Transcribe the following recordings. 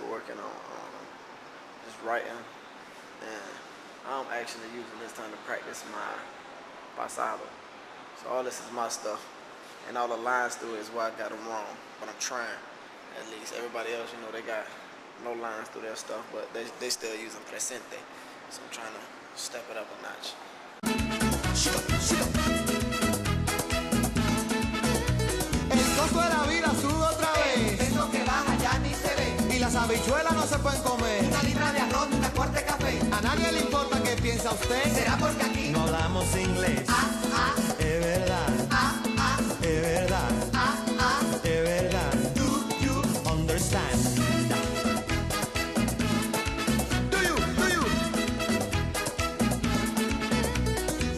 we're working on just writing, and I'm actually using this time to practice my Rosado. So all this is my stuff, and all the lines through it is where I got them wrong, but I'm trying. At least everybody else, they got no lines through their stuff, but they still using presente. So I'm trying to step it up a notch. El costo de la vida sube otra vez. Eso que baja ya ni se ve. Y las habichuelas no se pueden comer. Una libra de arroz y una cuarta de café. A nadie le importa qué piensa usted. ¿Será porque aquí no hablamos inglés? Es verdad. Es verdad. Es verdad. Do you Understand. Do you?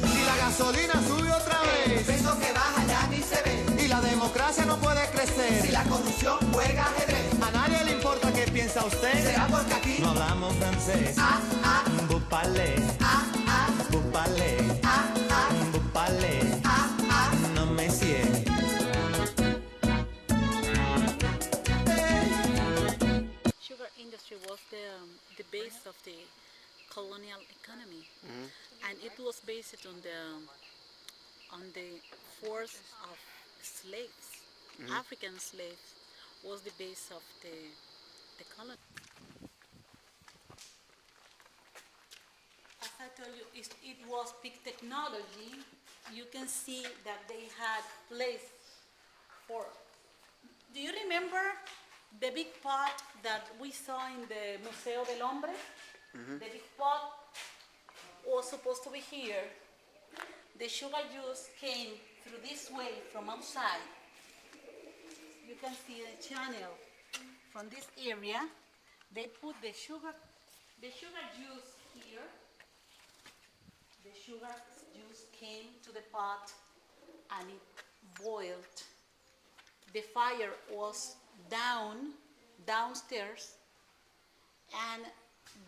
Y la gasolina sube otra vez. Eso que baja ya ni se ve. Y la democracia no puede crecer. Si la corrupción juega ajedrez. A nadie le importa qué piensa usted. ¿Será porque aquí no hablamos francés? Vous parlez. Vous parlez. Vous parlez. No me sigue. Sugar industry was the base of the colonial economy, and it was based on the force of slaves. African slaves was the base of the colony. As I told you, it was big technology. You can see that they had place for. Do you remember the big pot that we saw in the Museo del Hombre? The big pot was supposed to be here. The sugar juice came through this way from outside. You can see the channel from this area. They put the sugar juice here. The sugar juice came to the pot and it boiled. The fire was downstairs, and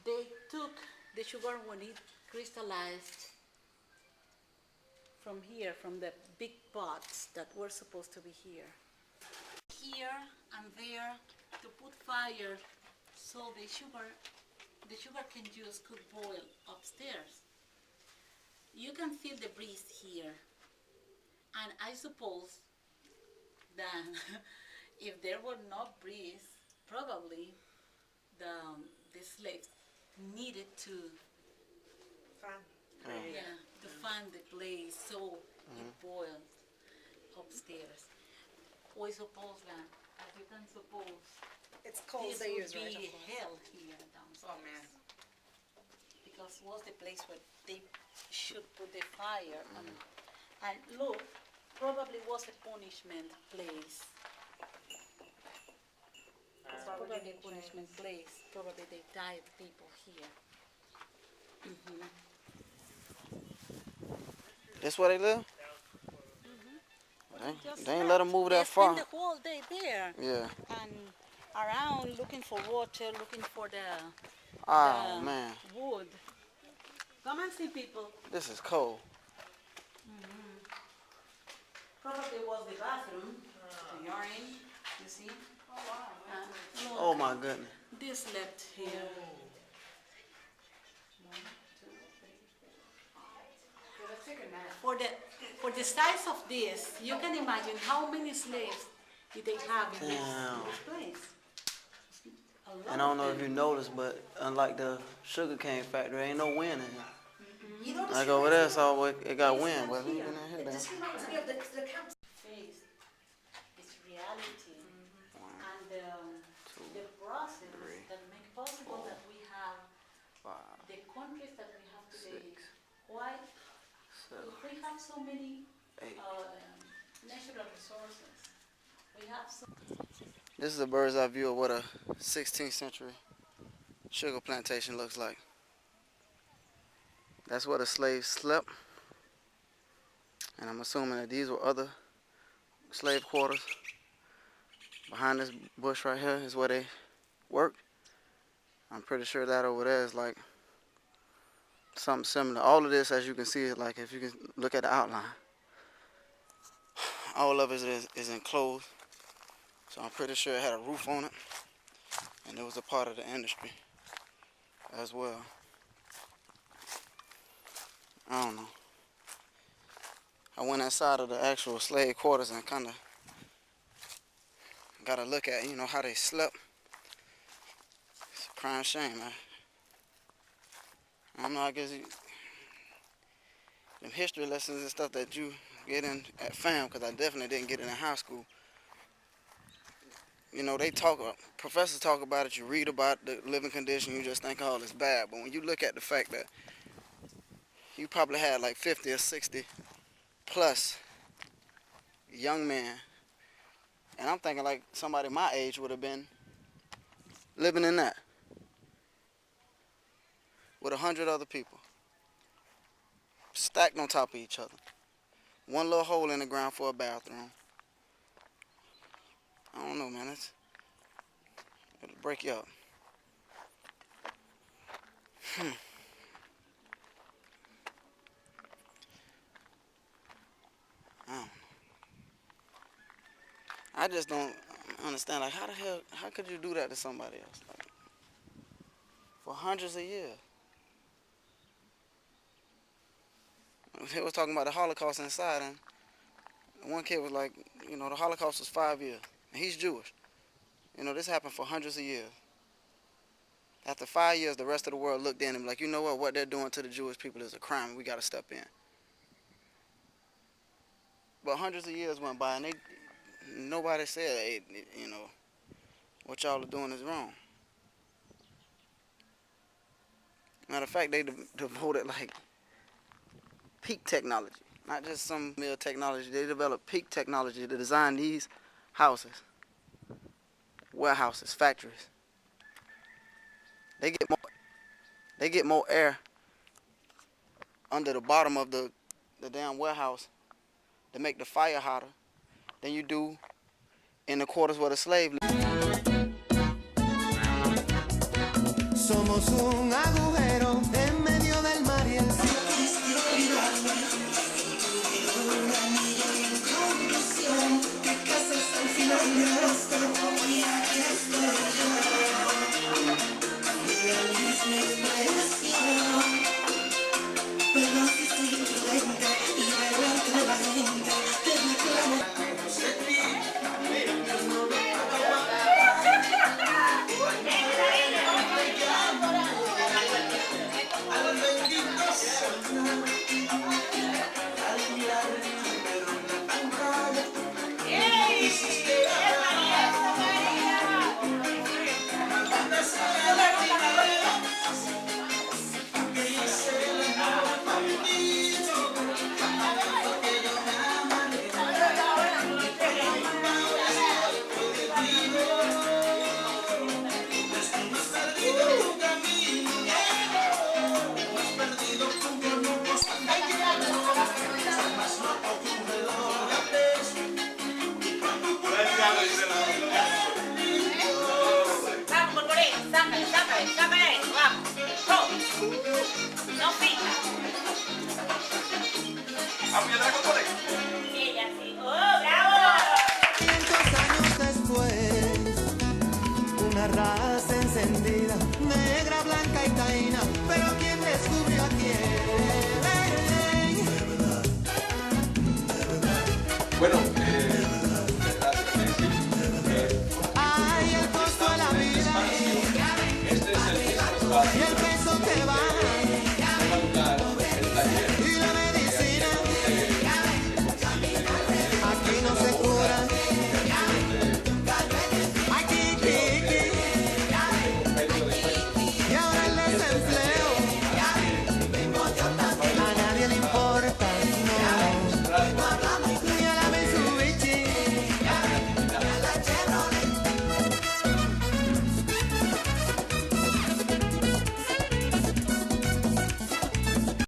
they took the sugar when it crystallized from here, from the big pots that were supposed to be here. Here and there to put fire so the sugarcane juice could boil upstairs. You can feel the breeze here, and I suppose that if there were no breeze, probably the slaves needed to fan the blaze so it boiled upstairs. We suppose that, as you can suppose, It's cold this they would use right be now. hell here downstairs. Oh man. Because it was the place where they should put the fire. And look, probably was a punishment place. Probably a punishment place. Probably they died people here. This where they live? Just They ain't let them move that they far. spend the whole day there. Yeah. And around looking for water, looking for the Oh man, wood. Come and see, people. this is cold. Probably was the bathroom, the urine, you see? Oh, wow. Oh my goodness. This left here. For the size of this, you can imagine how many slaves did they have in this place. A lot And I don't know of if you them. noticed, but unlike the sugarcane factory, ain't no wind in here. You know, Like over there, so it got wind, but even in here, it then. just reminds me of the camp. Face, it's reality, and the process that make possible that we have the countries that we have today. Why we have so many natural resources? We have so. This is a bird's eye view of what a 16th century sugar plantation looks like. That's where the slaves slept. And I'm assuming that these were other slave quarters. Behind this bush right here is where they worked. I'm pretty sure that over there is like something similar. All of this, as you can see, is like, if you can look at the outline, all of it is enclosed. So I'm pretty sure it had a roof on it. And it was a part of the industry as well. I don't know. I went inside of the actual slave quarters and kind of got a look at, you know, how they slept. It's a crying shame, man. I don't know, I guess them history lessons and stuff that you get in at fam, because I definitely didn't get it in high school. You know, professors talk about it, you read about the living condition, you just think, oh, it's bad. But when you look at the fact that you probably had like 50 or 60 plus young men, and I'm thinking like somebody my age would have been living in that with 100 other people stacked on top of each other. One little hole in the ground for a bathroom. I don't know, man. It'll break you up. I just don't understand, like, how could you do that to somebody else? Like, for hundreds of years. They was talking about the Holocaust inside, and one kid was like, you know, the Holocaust was 5 years, and he's Jewish. You know, this happened for hundreds of years. After 5 years, the rest of the world looked in and was like, you know what they're doing to the Jewish people is a crime, we got to step in. But hundreds of years went by, and nobody said, hey, you know, what y'all are doing is wrong. Matter of fact, they devoted like peak technology, not just some mill technology. They developed peak technology to design these houses, warehouses, factories. They get more air under the bottom of the damn warehouse to make the fire hotter than you do in the quarters where the slave lived. Somos un agujero en medio del mar y el cielo. Raza encendida, negra, blanca y taína, pero ¿quién descubrió a quién? Bueno,